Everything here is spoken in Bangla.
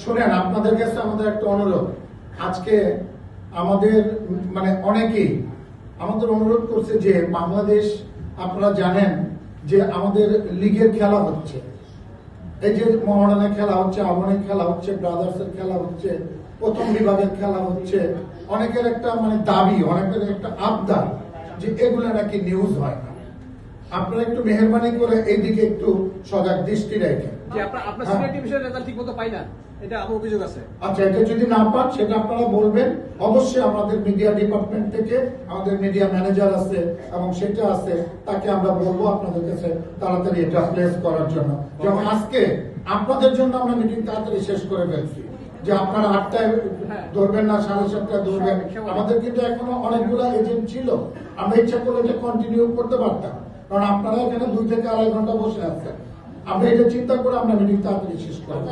শুনেন, আপনাদের কাছে আমাদের একটা অনুরোধ। আজকে আমাদের মানে অনেকেই আমাদের অনুরোধ করছে যে বাংলাদেশ, আপনারা জানেন যে আমাদের লিগের খেলা হচ্ছে, এই যে মহারানের খেলা হচ্ছে, আমনের খেলা হচ্ছে, ব্রাদার্সের খেলা হচ্ছে, প্রথম বিভাগের খেলা হচ্ছে। অনেকের একটা মানে দাবি, অনেকের একটা আবদার যে এগুলো নাকি নিউজ হয় না। আপনারা একটু মেহরবানি করে এইদিকে একটু সজাগ দৃষ্টি রাখেন। আচ্ছা, এটা যদি না পান সেটা আপনারা বলবেন। অবশ্যই আমাদের মিডিয়া ডিপার্টমেন্ট থেকে আমাদের মিডিয়া ম্যানেজার আছে এবং সেটা আছে, তাকে আমরা বলবো আপনাদের কাছে তাড়াতাড়ি এটা প্লেস করার জন্য। যেমন আজকে আপনাদের জন্য আমরা মিটিং তাড়াতাড়ি শেষ করে ফেলছি, যে আপনারা 8টায় ধরবেন না, 7:30টায় ধরবেন। আমাদের কিন্তু এখনো অনেকগুলো এজেন্ট ছিল, আমরা ইচ্ছা করলে এটা কন্টিনিউ করতে পারতাম, কারণ আপনারা এখানে 2 থেকে 2.5 ঘন্টা বসে আছেন। আমরা এটা চিন্তা করে আমরা মিটিং তাড়াতাড়ি শেষ করবো।